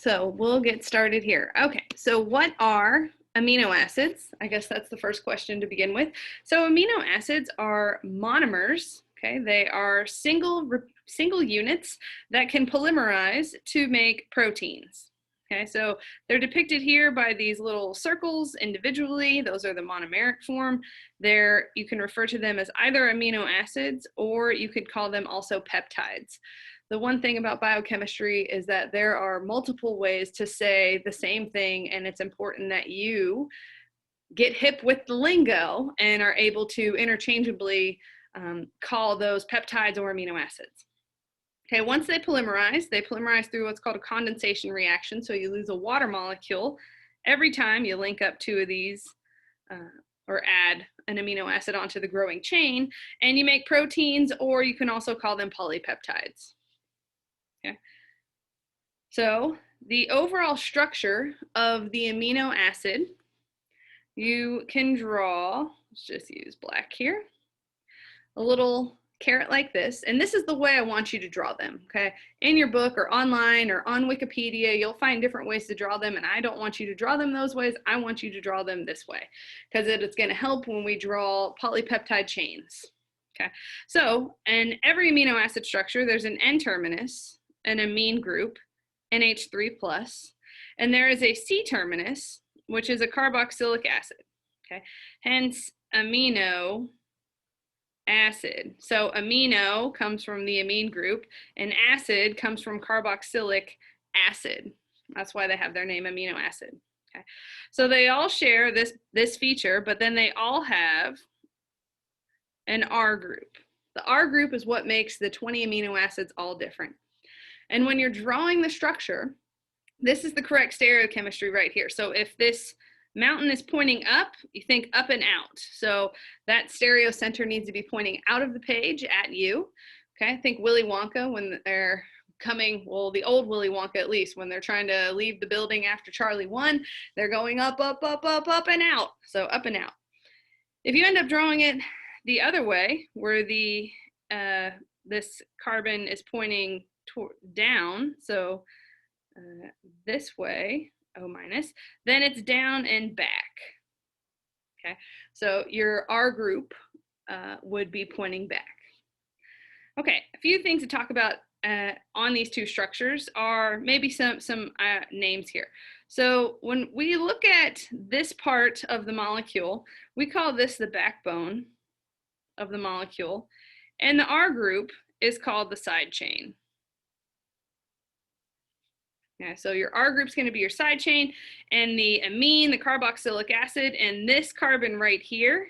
So we'll get started here. Okay, so what are amino acids? I guess that's the first question to begin with. So amino acids are monomers. Okay, they are single units that can polymerize to make proteins. Okay, so they're depicted here by these little circles individually. Those are the monomeric form. You can refer to them as either amino acids, or you could call them also peptides. The one thing about biochemistry is that there are multiple ways to say the same thing, and it's important that you get hip with the lingo and are able to interchangeably call those peptides or amino acids. Okay, once they polymerize through what's called a condensation reaction, so you lose a water molecule every time you link up two of these or add an amino acid onto the growing chain, and you make proteins, or you can also call them polypeptides. Okay. So the overall structure of the amino acid, you can draw, let's just use black here, a little carrot like this, and this is the way I want you to draw them, okay? In your book or online or on Wikipedia, you'll find different ways to draw them, and I don't want you to draw them those ways. I want you to draw them this way, because it's going to help when we draw polypeptide chains, okay? So in every amino acid structure, there's an N-terminus, an amine group, NH3+, and there is a C-terminus, which is a carboxylic acid, okay? Hence, amino acid. So amino comes from the amine group, and acid comes from carboxylic acid. That's why they have their name amino acid, okay? So they all share this feature, but then they all have an R group. The R group is what makes the 20 amino acids all different. And when you're drawing the structure, this is the correct stereochemistry right here. So if this mountain is pointing up, you think up and out. So that stereo center needs to be pointing out of the page at you. Okay, think Willy Wonka when they're coming, well, the old Willy Wonka at least, when they're trying to leave the building after Charlie won, they're going up, up, up, up, up, and out. So up and out. If you end up drawing it the other way, where this carbon is pointing down, so this way, O minus, then it's down and back. Okay, so your R group would be pointing back. Okay, a few things to talk about on these two structures are maybe some names here. So when we look at this part of the molecule, we call this the backbone of the molecule, and the R group is called the side chain. Yeah, so your R group is going to be your side chain, and the amine, the carboxylic acid, and this carbon right here,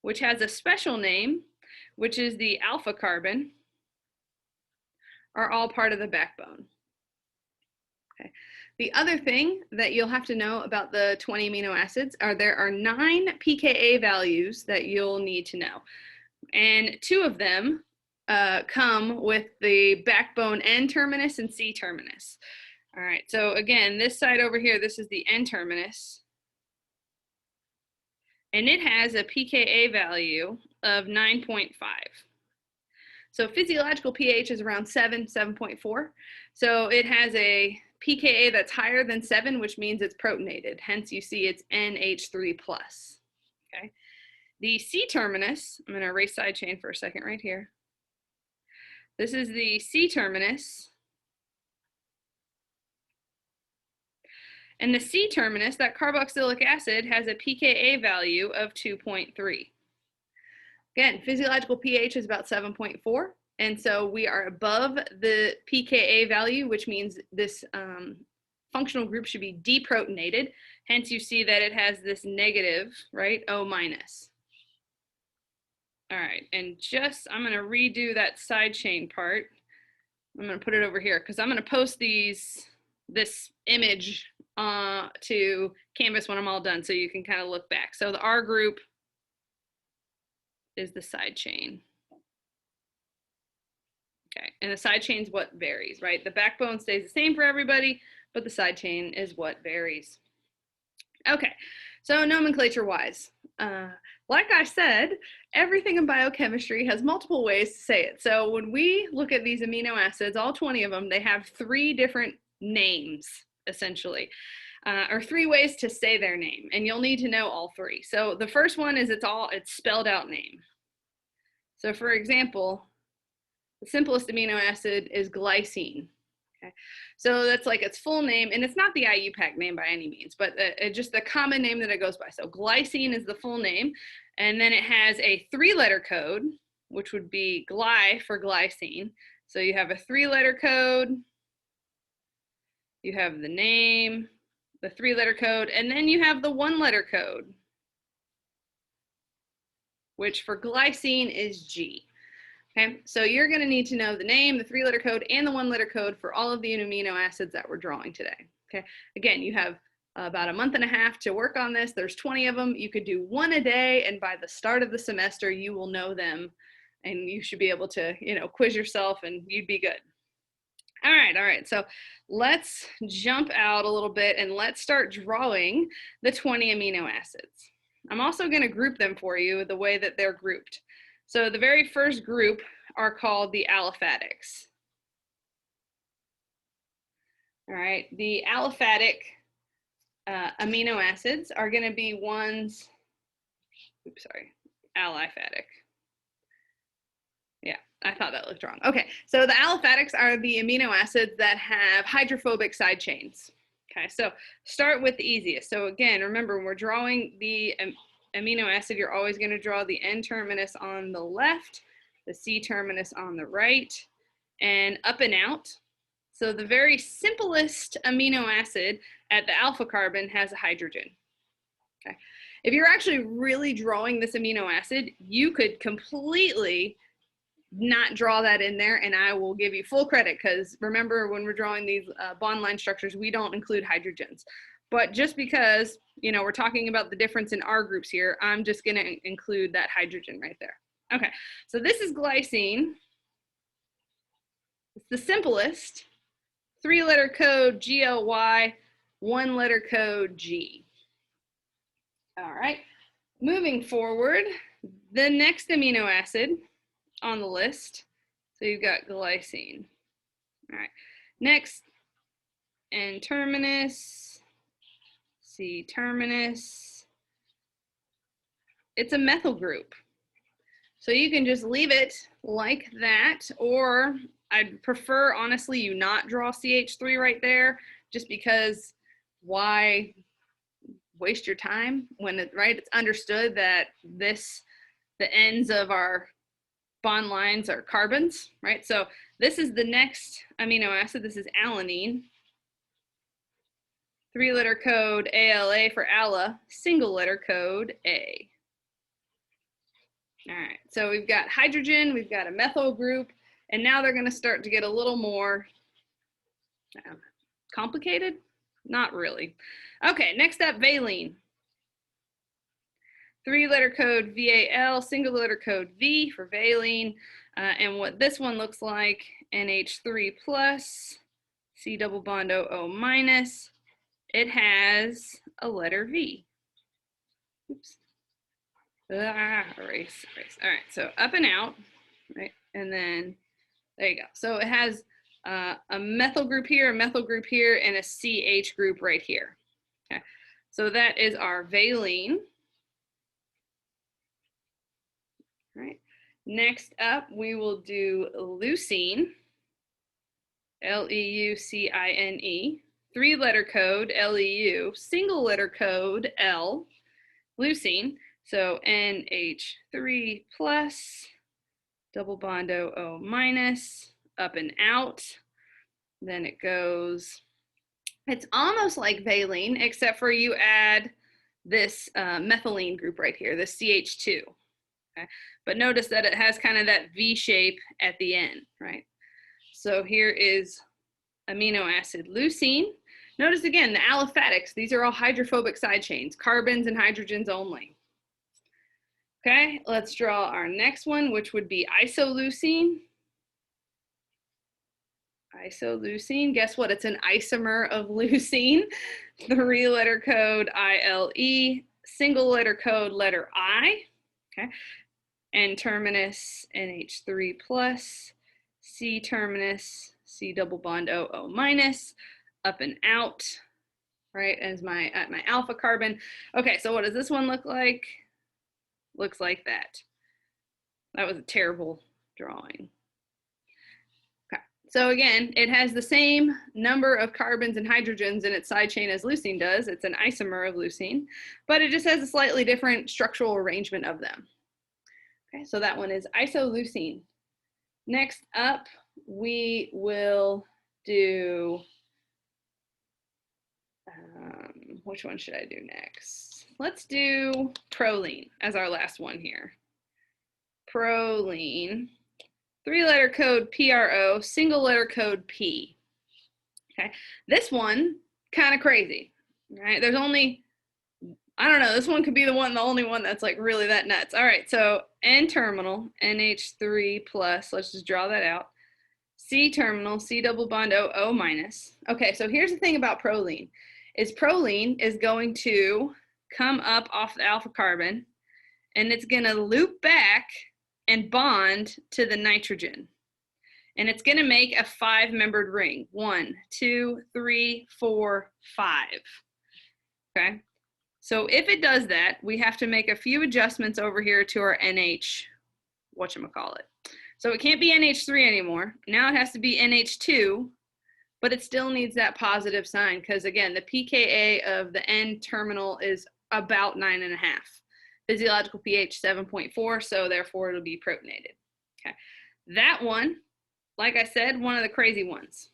which has a special name, which is the alpha carbon, are all part of the backbone. Okay. The other thing that you'll have to know about the 20 amino acids are there are 9 pKa values that you'll need to know, and 2 of them come with the backbone N-terminus and C-terminus. All right, so again, this side over here, this is the N-terminus, and it has a pKa value of 9.5. So physiological pH is around 7.4. So it has a pKa that's higher than 7, which means it's protonated. Hence, you see it's NH3+. Okay. The C-terminus, I'm going to erase side chain for a second right here. This is the C-terminus. And the C-terminus, that carboxylic acid, has a pKa value of 2.3. Again, physiological pH is about 7.4, and so we are above the pKa value, which means this functional group should be deprotonated. Hence, you see that it has this negative, right, O minus. All right, and I'm going to redo that side chain part. I'm going to put it over here because I'm going to post this image to Canvas when I'm all done, so you can kind of look back. So the R group is the side chain. Okay, and the side chain is what varies, right? The backbone stays the same for everybody, but the side chain is what varies. Okay, so nomenclature-wise, like I said, everything in biochemistry has multiple ways to say it. So when we look at these amino acids, all 20 of them, they have 3 different names, essentially, or 3 ways to say their name, and you'll need to know all 3. So the first one is it's spelled out name. So for example, the simplest amino acid is glycine. Okay, so that's like its full name, and it's not the IUPAC name by any means, but just the common name that it goes by. So glycine is the full name, and then it has a 3-letter code, which would be gly for glycine. So you have a 3-letter code, you have the name, the 3-letter code, and then you have the 1-letter code, which for glycine is G. Okay, so you're going to need to know the name, the 3-letter code, and the 1-letter code for all of the amino acids that we're drawing today. Okay, again, you have about a month and a half to work on this. There's 20 of them. You could do 1 a day, and by the start of the semester, you will know them, and you should be able to, quiz yourself, and you'd be good. All right. So let's jump out a little bit, and let's start drawing the 20 amino acids. I'm also going to group them for you the way that they're grouped. So the very first group are called the aliphatics. All right, the aliphatic amino acids are going to be ones, aliphatic. Yeah, I thought that looked wrong. Okay, so the aliphatics are the amino acids that have hydrophobic side chains. Okay, so start with the easiest. So again, remember, when we're drawing the amino acid, you're always going to draw the N terminus on the left, the C terminus on the right, and up and out. So the very simplest amino acid at the alpha carbon has a hydrogen. Okay. If you're actually really drawing this amino acid, you could completely not draw that in there, and I will give you full credit, because remember, when we're drawing these bond line structures, we don't include hydrogens. But just because, we're talking about the difference in our groups here, I'm just going to include that hydrogen right there. Okay, so this is glycine. It's the simplest. 3-letter code GLY, 1-letter code G. All right, moving forward, the next amino acid on the list, so you've got glycine. All right, next, N terminus, C terminus. It's a methyl group. So you can just leave it like that, or I'd prefer, honestly, you not draw CH3 right there, just because why waste your time when it's understood that the ends of our bond lines are carbons, right? So this is the next amino acid. This is alanine. 3-letter code ALA for ALA, 1-letter code A. All right, so we've got hydrogen, we've got a methyl group, and now they're going to start to get a little more complicated? Not really. Okay, next up, valine. 3-letter code VAL, 1-letter code V for valine. And what this one looks like, NH3 plus, C double bond OO minus. It has a letter V. Oops. Erase. All right, so up and out, right? And then there you go. So it has a methyl group here, and a CH group right here. Okay, so that is our valine. All right. Next up, we will do leucine. Leucine. 3-letter code LEU. 1-letter code L. Leucine. So NH3 plus, double bond OO minus, up and out. Then it goes, it's almost like valine, except for you add this methylene group right here, the CH2. Okay? But notice that it has kind of that V shape at the end, right? So here is amino acid leucine. Notice again, the aliphatics, these are all hydrophobic side chains, carbons and hydrogens only. Okay, let's draw our next one, which would be isoleucine. Isoleucine, guess what? It's an isomer of leucine. 3-letter code ILE, 1-letter code letter I. Okay, N terminus NH3 plus, C terminus C double bond OO minus, up and out, right, as my alpha carbon. Okay, so what does this one look like? Looks like that. That was a terrible drawing. Okay, so again, it has the same number of carbons and hydrogens in its side chain as leucine does. It's an isomer of leucine, but it just has a slightly different structural arrangement of them. Okay, so that one is isoleucine. Next up, we will do, which one should I do next? Let's do proline as our last one here. Proline, 3-letter code PRO, single letter code P. Okay, this one, kind of crazy, right? There's only, I don't know, this one could be the only one that's like really that nuts. All right, so N terminal, NH3 plus, let's just draw that out. C terminal, C double bond O, O minus. Okay, so here's the thing about proline, is proline is going to come up off the alpha carbon, and it's gonna loop back and bond to the nitrogen. And it's gonna make a 5-membered ring. 1, 2, 3, 4, 5. Okay, so if it does that, we have to make a few adjustments over here to our NH, whatchamacallit. So it can't be NH3 anymore. Now it has to be NH2, but it still needs that positive sign because, again, the pKa of the N terminal is about 9.5. Physiological pH 7.4, so therefore it'll be protonated. Okay, that one, like I said, one of the crazy ones.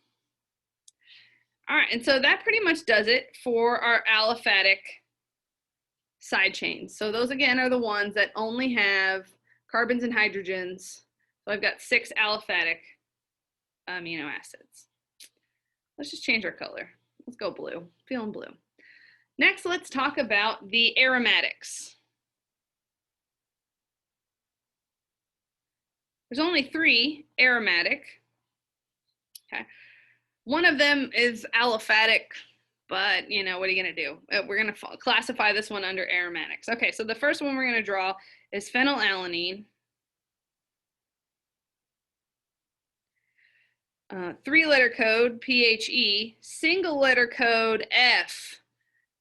All right, and so that pretty much does it for our aliphatic side chains. So those, again, are the ones that only have carbons and hydrogens. So I've got 6 aliphatic amino acids. Let's just change our color. Let's go blue, feeling blue. Next, let's talk about the aromatics. There's only 3 aromatic. Okay, one of them is aliphatic, but you know, what are you gonna do? We're gonna classify this one under aromatics. Okay, so the first one we're gonna draw is phenylalanine. 3-letter code, PHE, single letter code, F.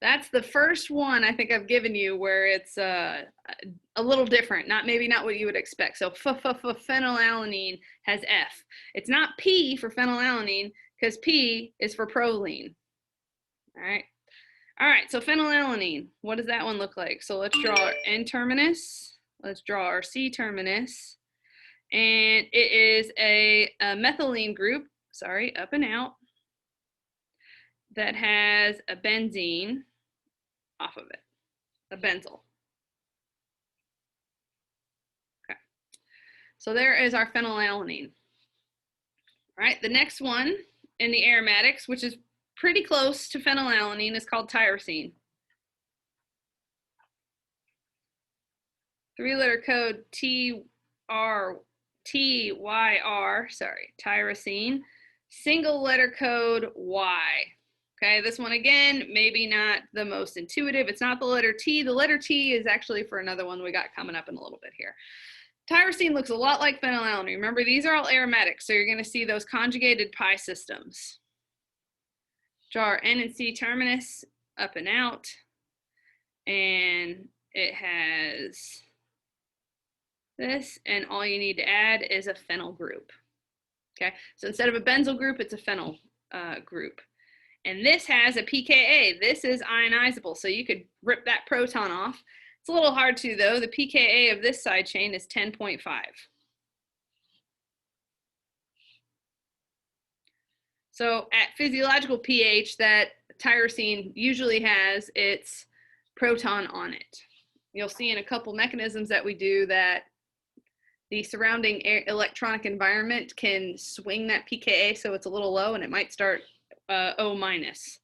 That's the first one I think I've given you where it's a little different, maybe not what you would expect. So phenylalanine has F. It's not P for phenylalanine because P is for proline. All right. All right, so phenylalanine, what does that one look like? So let's draw our N terminus. Let's draw our C terminus. And it is a methylene group, sorry, up and out, that has a benzene off of it, a benzyl. Okay, so there is our phenylalanine. All right, the next one in the aromatics, which is pretty close to phenylalanine, is called tyrosine. 3-letter code TYR, sorry, tyrosine, single letter code Y. Okay, this one again, maybe not the most intuitive. It's not the letter T. The letter T is actually for another one we got coming up in a little bit here. Tyrosine looks a lot like phenylalanine. Remember, these are all aromatics, so you're gonna see those conjugated pi systems. Draw our N and C terminus up and out, and it has this, and all you need to add is a phenyl group. Okay, so instead of a benzyl group, it's a phenyl group. And this has a pKa. This is ionizable, so you could rip that proton off. It's a little hard to, though. The pKa of this side chain is 10.5. So at physiological pH, that tyrosine usually has its proton on it. You'll see in a couple mechanisms that we do that the surrounding electronic environment can swing that pKa so it's a little low, and it might start O minus.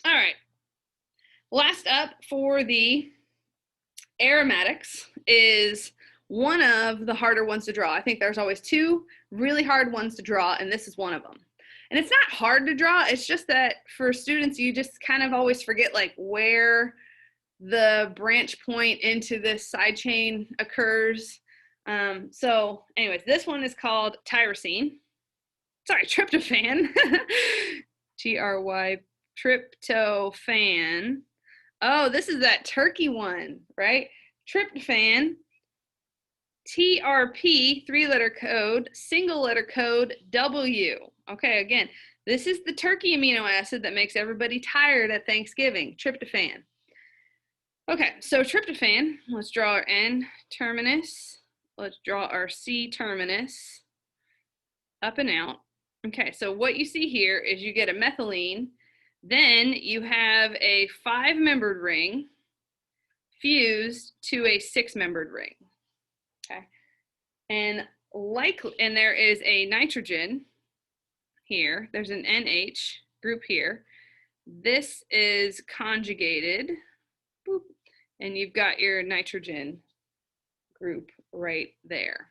All right. Last up for the aromatics is one of the harder ones to draw. I think there's always 2 really hard ones to draw, and this is one of them. And it's not hard to draw. It's just that for students, you just kind of always forget like where the branch point into this side chain occurs. So anyways, this one is called tyrosine. sorry, tryptophan. Try, tryptophan. Oh, this is that turkey one, right? Tryptophan, TRP, 3-letter code, single letter code W. Okay, again, this is the turkey amino acid that makes everybody tired at Thanksgiving, tryptophan. Okay, so tryptophan, let's draw our N terminus. Let's draw our C terminus, up and out. Okay, so what you see here is you get a methylene, then you have a 5-membered ring fused to a 6-membered ring. Okay, and there is a nitrogen here. There's an NH group here. This is conjugated, boop, and you've got your nitrogen group right there.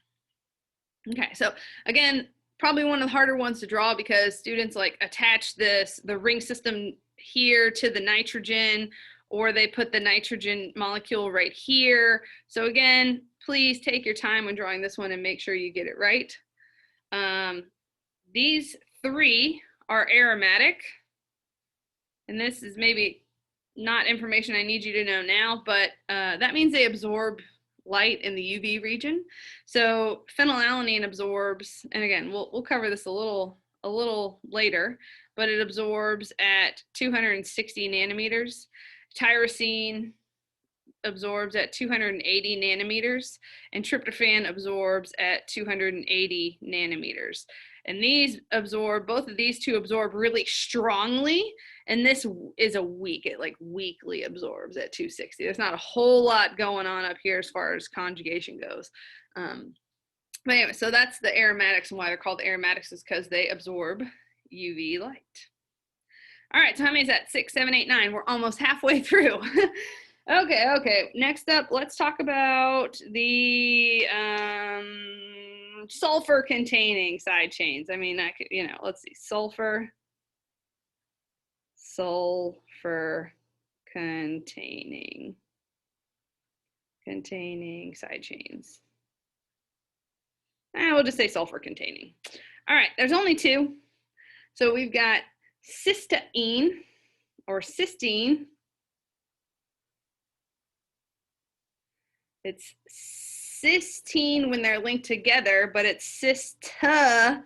Okay, so again, probably one of the harder ones to draw because students like attach the ring system here to the nitrogen, or they put the nitrogen molecule right here. So again, please take your time when drawing this one and make sure you get it right. These 3 are aromatic, and this is maybe not information I need you to know now, but that means they absorb light in the UV region. So phenylalanine absorbs, and again, we'll cover this a little later, but it absorbs at 260 nanometers. Tyrosine absorbs at 280 nanometers, and tryptophan absorbs at 280 nanometers. And these absorb, both of these two absorb really strongly, and this is a weak, it like weakly absorbs at 260. There's not a whole lot going on up here as far as conjugation goes. But anyway, so that's the aromatics, and why they're called aromatics is because they absorb UV light. All right, so how many is that? 6, 7, 8, 9. We're almost halfway through. Okay. Next up, let's talk about the sulfur-containing side chains. I mean, let's see, sulfur-containing side chains. We'll just say sulfur-containing. All right, there's only 2. So we've got cysteine or cysteine. It's cysteine when they're linked together, but it's cysteine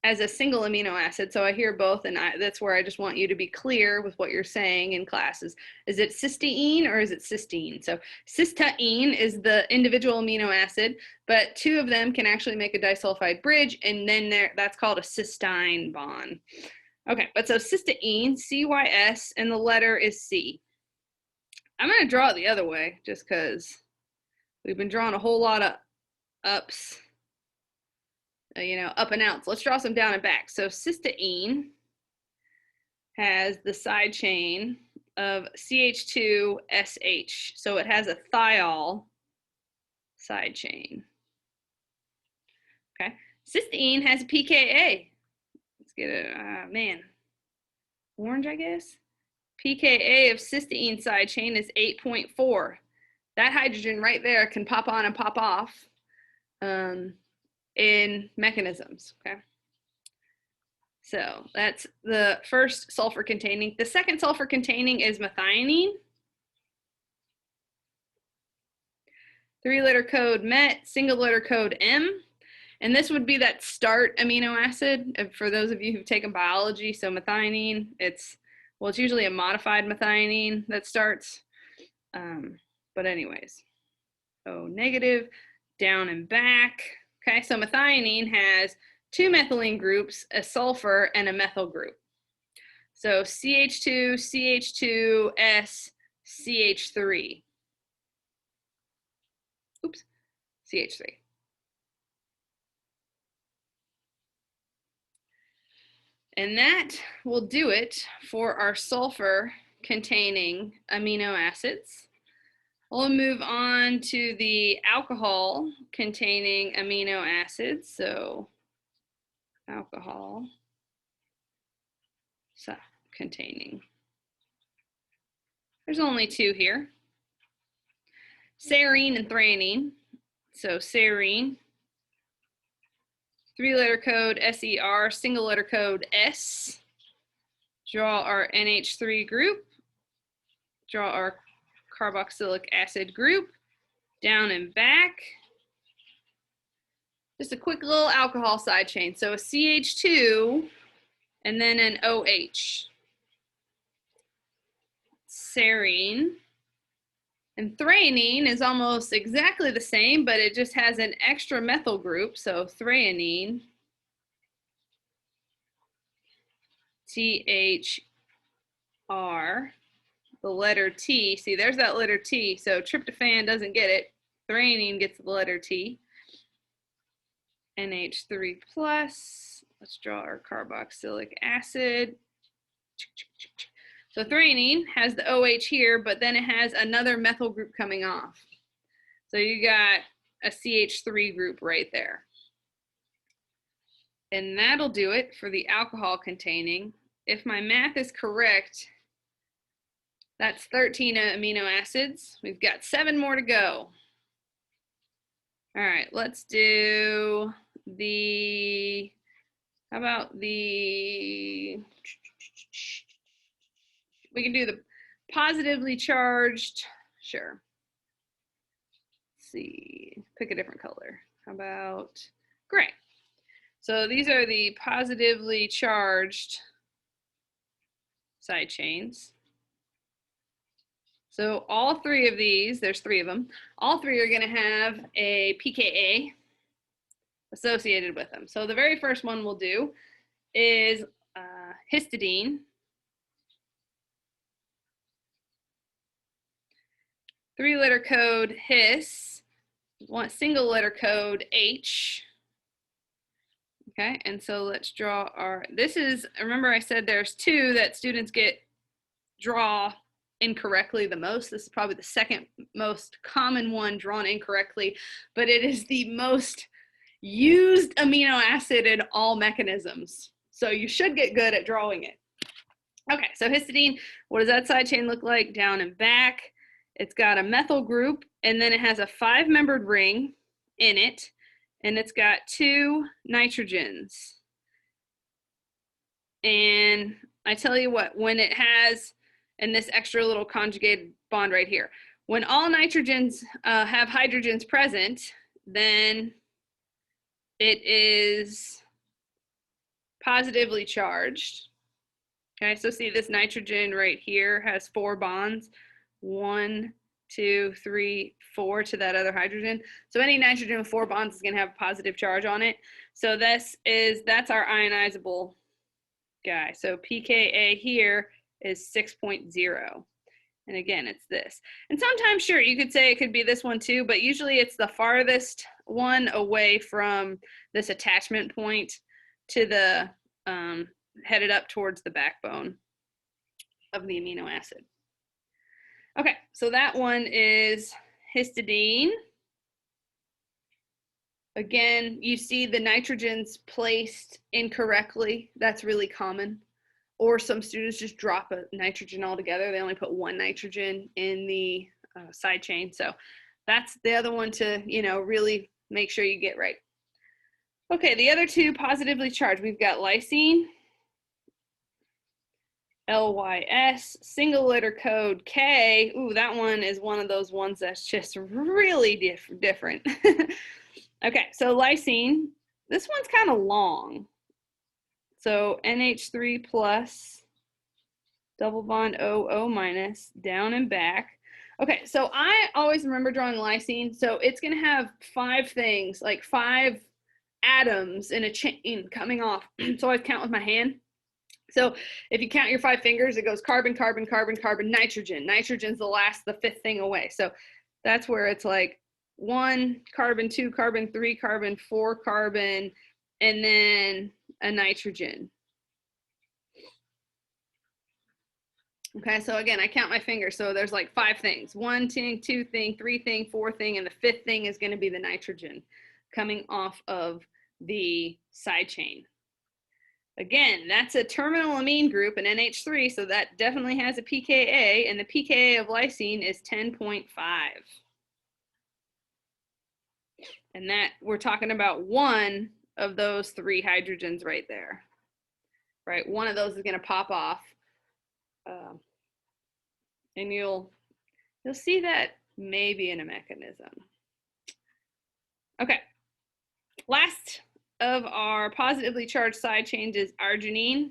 as a single amino acid. So I hear both, and that's where I just want you to be clear with what you're saying in classes. Is it cysteine or is it cysteine? So cysteine is the individual amino acid, but 2 of them can actually make a disulfide bridge, and then that's called a cysteine bond. Okay, but so cysteine, CYS, and the letter is C. I'm going to draw it the other way just because we've been drawing a whole lot of ups, up and outs. Let's draw some down and back. So cysteine has the side chain of CH2SH. So it has a thiol side chain. Okay. Cysteine has a pKa. Let's get it, orange, I guess. pKa of cysteine side chain is 8.4. That hydrogen right there can pop on and pop off in mechanisms, okay? So that's the first sulfur containing. The second sulfur containing is methionine. 3-letter code MET, single letter code M. And this would be that start amino acid for those of you who've taken biology. So methionine, it's usually a modified methionine that starts. But anyways, O negative, down and back. Okay, so methionine has 2 methylene groups, a sulfur, and a methyl group. So CH2, CH2, S, CH3. Oops, CH3. And that will do it for our sulfur-containing amino acids. We'll move on to the alcohol-containing amino acids. So alcohol containing. There's only 2 here. Serine and threonine. So serine 3-letter code SER, single letter code S. Draw our NH3 group. Draw our carboxylic acid group. Down and back. Just a quick little alcohol side chain. So a CH2 and then an OH. Serine. And threonine is almost exactly the same, but it just has an extra methyl group. So threonine, THR, the letter T. See, there's that letter T. So tryptophan doesn't get it. Threonine gets the letter T. NH3 plus. Let's draw our carboxylic acid. So threonine has the OH here, but then it has another methyl group coming off. So you got a CH3 group right there. And that'll do it for the alcohol containing. If my math is correct, that's 13 amino acids. We've got 7 more to go. All right, let's do the, how about the, we can do the positively charged, sure. Let's see, pick a different color. How about gray? So these are the positively charged side chains. So all 3 of these, there's 3 of them, all 3 are gonna have a pKa associated with them. So the very first one we'll do is histidine. 3-letter code his, one single letter code H. Okay, and so let's draw our, this is, remember I said there's 2 that students draw incorrectly the most. This is probably the second most common one drawn incorrectly, but it is the most used amino acid in all mechanisms. So you should get good at drawing it. Okay, so histidine, what does that side chain look like? Down and back. It's got a methyl group, and then it has a 5-membered ring in it, and it's got 2 nitrogens. And I tell you what, when it has, and this extra little conjugated bond right here, when all nitrogens have hydrogens present, then it is positively charged. Okay, so see this nitrogen right here has 4 bonds. 1, 2, 3, 4 to that other hydrogen. So any nitrogen with 4 bonds is going to have a positive charge on it. So that's our ionizable guy. So pKa here is 6.0. And again, it's this. And sometimes, sure, you could say it could be this one too, but usually it's the farthest one away from this attachment point to the, headed up towards the backbone of the amino acid. Okay, so that one is histidine. Again, you see the nitrogens placed incorrectly. That's really common. Or some students just drop a nitrogen altogether. They only put 1 nitrogen in the side chain. So that's the other one to, really make sure you get right. Okay, the other 2 positively charged. We've got lysine. LYS, single letter code K. Ooh, that one is one of those ones that's just really different. Okay, so lysine, this one's kind of long. So NH3 plus, double bond O minus, down and back. Okay, so I always remember drawing lysine. So it's going to have 5 things, like 5 atoms in a chain coming off. So I count with my hand. So if you count your 5 fingers, it goes carbon, carbon, carbon, carbon, nitrogen. Nitrogen's the 5th thing away. So that's where it's like 1 carbon, 2 carbon, 3 carbon, 4 carbon, and then a nitrogen. Okay, so again, I count my fingers. So there's like 5 things. 1 thing, 2 thing, 3 thing, 4 thing, and the 5th thing is going to be the nitrogen coming off of the side chain. Again, that's a terminal amine group, an NH3, so that definitely has a pKa, and the pKa of lysine is 10.5. And that, we're talking about 1 of those 3 hydrogens right there, right? One of those is going to pop off, and you'll see that maybe in a mechanism. Okay, last of our positively charged side chains is arginine.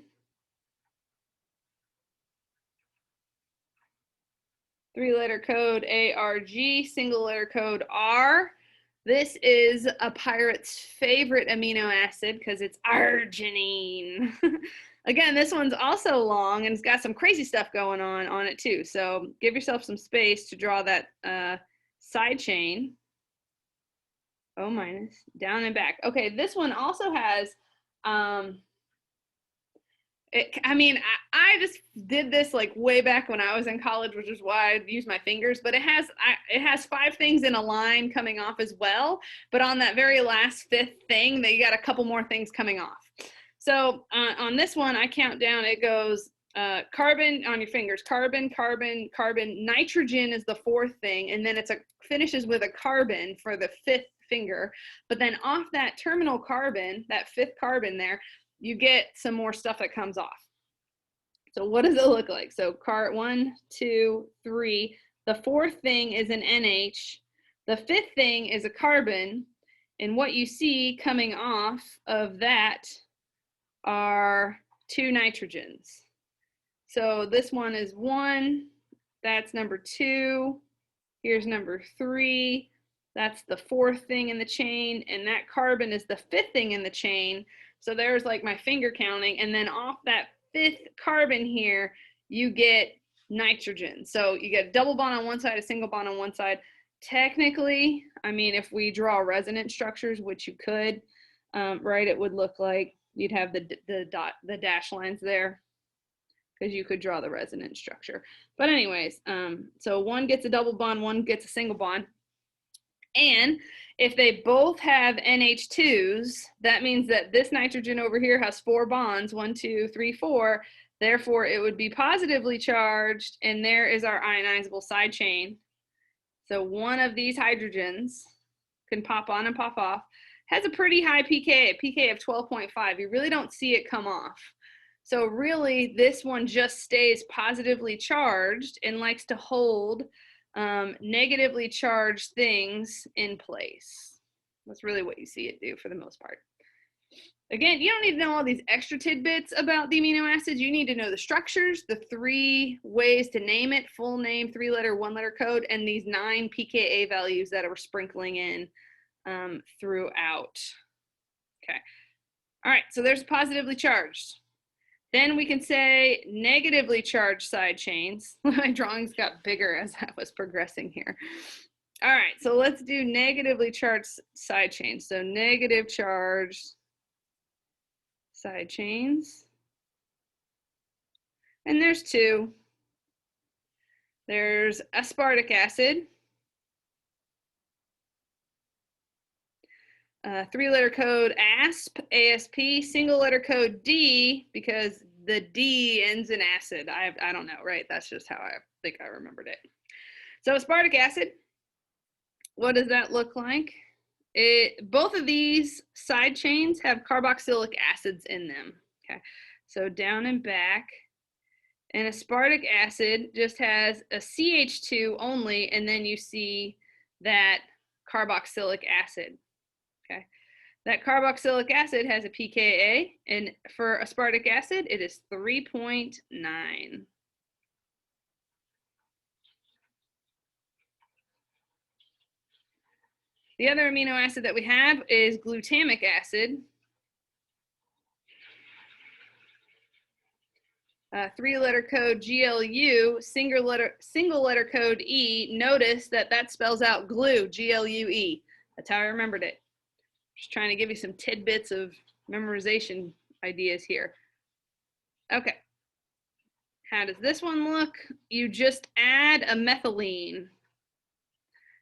3-letter code ARG, single letter code R. This is a pirate's favorite amino acid because it's arginine. Again, this one's also long and it's got some crazy stuff going on it too. So give yourself some space to draw that side chain. O minus, down and back. Okay, this one also has, I just did this like way back when I was in college, which is why I use my fingers, but it has 5 things in a line coming off as well. But on that very last 5th thing, you got a couple more things coming off. So on this one, I count down, it goes carbon on your fingers, carbon, carbon, carbon, nitrogen is the 4th thing, and then finishes with a carbon for the 5th finger. But then off that terminal carbon, that 5th carbon there, you get some more stuff that comes off. So what does it look like? So 1, 2, 3. The 4th thing is an NH. The 5th thing is a carbon. And what you see coming off of that are 2 nitrogens. So this one is 1. That's number 2. Here's number 3. That's the 4th thing in the chain. And that carbon is the 5th thing in the chain. So there's like my finger counting, and then off that 5th carbon here, you get nitrogen. So you get a double bond on one side, a single bond on one side. Technically, I mean, if we draw resonance structures, which you could, right, it would look like you'd have the dash lines there because you could draw the resonance structure. But anyways, so one gets a double bond, one gets a single bond. And if they both have NH2s, that means that this nitrogen over here has 4 bonds, 1, 2, 3, 4. Therefore, it would be positively charged, and there is our ionizable side chain. So one of these hydrogens can pop on and pop off. Has a pretty high pK of 12.5. You really don't see it come off. So really, this one just stays positively charged and likes to hold negatively charged things in place. That's really what you see it do for the most part. Again, you don't need to know all these extra tidbits about the amino acids. You need to know the structures, the 3 ways to name it, full name, 3-letter, 1-letter code, and these 9 pKa values that we're sprinkling in throughout. Okay. All right, so there's positively charged. Then we can say negatively charged side chains. My drawings got bigger as I was progressing here. All right, so let's do negatively charged side chains. So negative charged side chains. And there's 2. There's aspartic acid. 3-letter code ASP, ASP, single letter code D, because the D ends in acid. I don't know, right? That's just how I think I remembered it. So aspartic acid, what does that look like? Both of these side chains have carboxylic acids in them. Okay, so down and back. And aspartic acid just has a CH2 only, and then you see that carboxylic acid. Okay, that carboxylic acid has a pKa, and for aspartic acid, it is 3.9. The other amino acid that we have is glutamic acid. 3-letter code GLU, single letter code E. Notice that spells out glue, GLUE. That's how I remembered it. Just trying to give you some tidbits of memorization ideas here. Okay. How does this one look? You just add a methylene.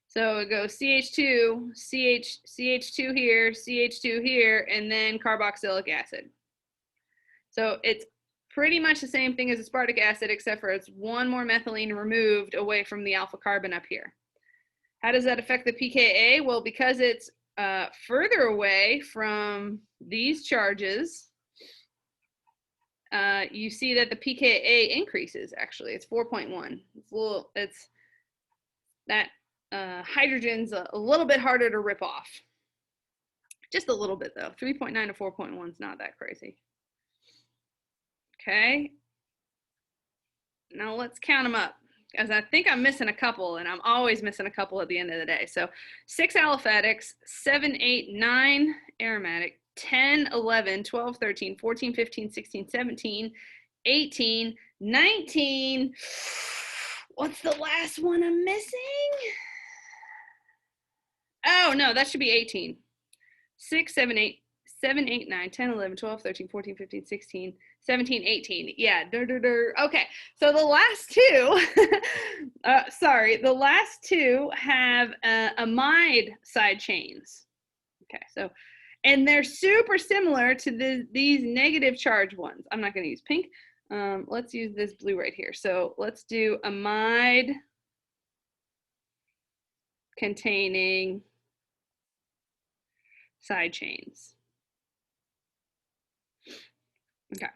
So it goes CH2, CH2 here, CH2 here, and then carboxylic acid. So it's pretty much the same thing as aspartic acid, except for it's 1 more methylene removed away from the alpha carbon up here. How does that affect the pKa? Well, because it's further away from these charges, you see that the pKa increases. Actually, it's 4.1. It's that hydrogen's a little bit harder to rip off. Just a little bit though. 3.9 to 4.1 is not that crazy. Okay. Now let's count them up, because I think I'm missing a couple, and I'm always missing a couple at the end of the day. So 6 aliphatics, 7, 8, 9 aromatic, 10, 11, 12, 13, 14, 15, 16, 17, 18, 19. What's the last one I'm missing? Oh, no, that should be 18. 6, 7, 8, 7, 8, 9, 10, 11, 12, 13, 14, 15, 16, 17, 18. Yeah. Okay. So the last two, the last two have amide side chains. Okay. So, and they're super similar to these negative charge ones. I'm not going to use pink. Let's use this blue right here. So let's do amide containing side chains. Okay.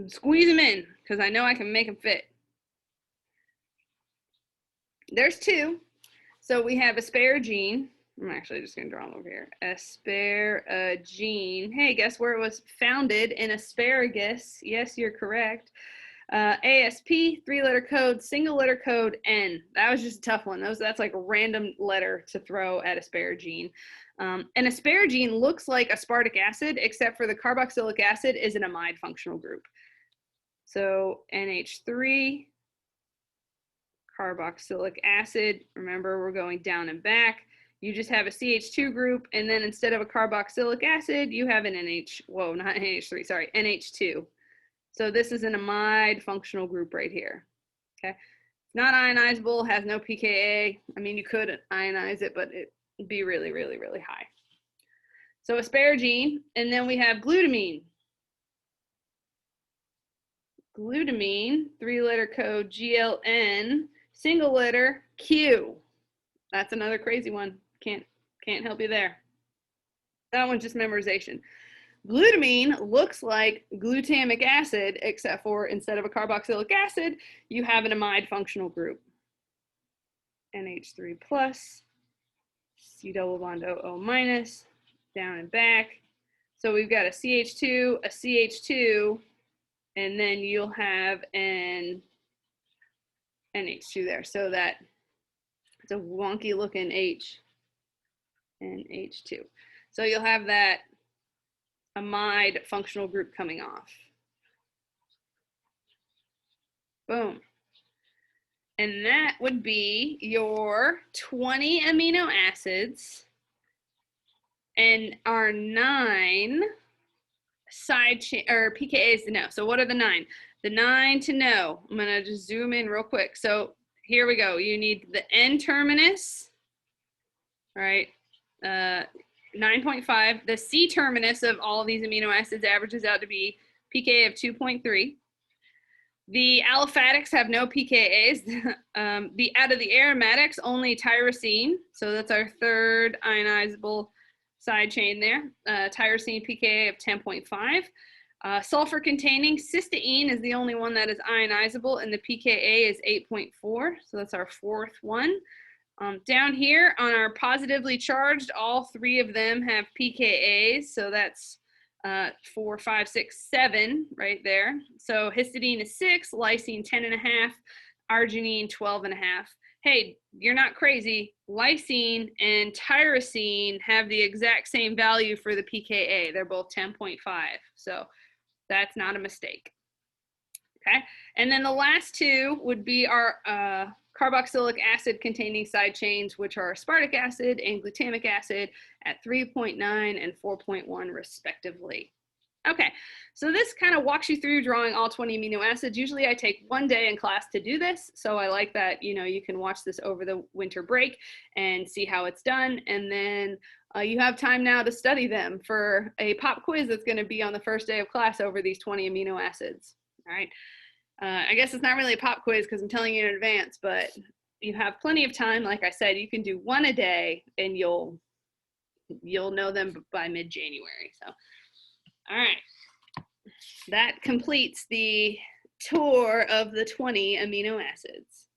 Squeeze them in, because I know I can make them fit. There's two. So we have asparagine. I'm actually just going to draw them over here. Asparagine. Hey, guess where it was founded? In asparagus. Yes, you're correct. ASP, 3-letter code, single letter code, N. That was just a tough one. That's like a random letter to throw at asparagine. And asparagine looks like aspartic acid, except for the carboxylic acid is an amide functional group. So NH3, carboxylic acid. Remember, we're going down and back. You just have a CH2 group, and then instead of a carboxylic acid, you have an NH2. So this is an amide functional group right here. Okay, not ionizable, has no pKa. I mean, you could ionize it, but it'd be really, really, really high. So asparagine, and then we have glutamine. Glutamine, 3-letter code GLN, single letter Q. That's another crazy one. Can't help you there. That one's just memorization. Glutamine looks like glutamic acid, except for instead of a carboxylic acid, you have an amide functional group. NH3 plus, C double bond OO minus, down and back. So we've got a CH2, a CH2, and then you'll have an NH2 there. So that it's a wonky looking H and H2. So you'll have that amide functional group coming off. Boom. And that would be your 20 amino acids and our 9 side chain or pKa's to know. So what are the 9? The 9 to know. I'm going to just zoom in real quick. So here we go. You need the N terminus, right? 9.5. The C terminus of all of these amino acids averages out to be pKa of 2.3. The aliphatics have no pKa's. Out of the aromatics, only tyrosine. So that's our third ionizable side chain there. Tyrosine pKa of 10.5. Sulfur containing cysteine is the only one that is ionizable, and the pKa is 8.4. So that's our fourth one. Down here on our positively charged, all 3 of them have pKa's. So that's 4, 5, 6, 7 right there. So histidine is 6, lysine 10.5, arginine 12.5. Hey, you're not crazy. Lysine and tyrosine have the exact same value for the pKa. They're both 10.5. So that's not a mistake. Okay, and then the last 2 would be our carboxylic acid containing side chains, which are aspartic acid and glutamic acid at 3.9 and 4.1 respectively. Okay, so this kind of walks you through drawing all 20 amino acids. Usually I take 1 day in class to do this, so I like that, you know, you can watch this over the winter break and see how it's done, and then you have time now to study them for a pop quiz that's going to be on the first day of class over these 20 amino acids. All right. I guess it's not really a pop quiz because I'm telling you in advance, but you have plenty of time. Like I said, you can do 1 a day and you'll you'll know them by mid-January. So, all right. That completes the tour of the 20 amino acids.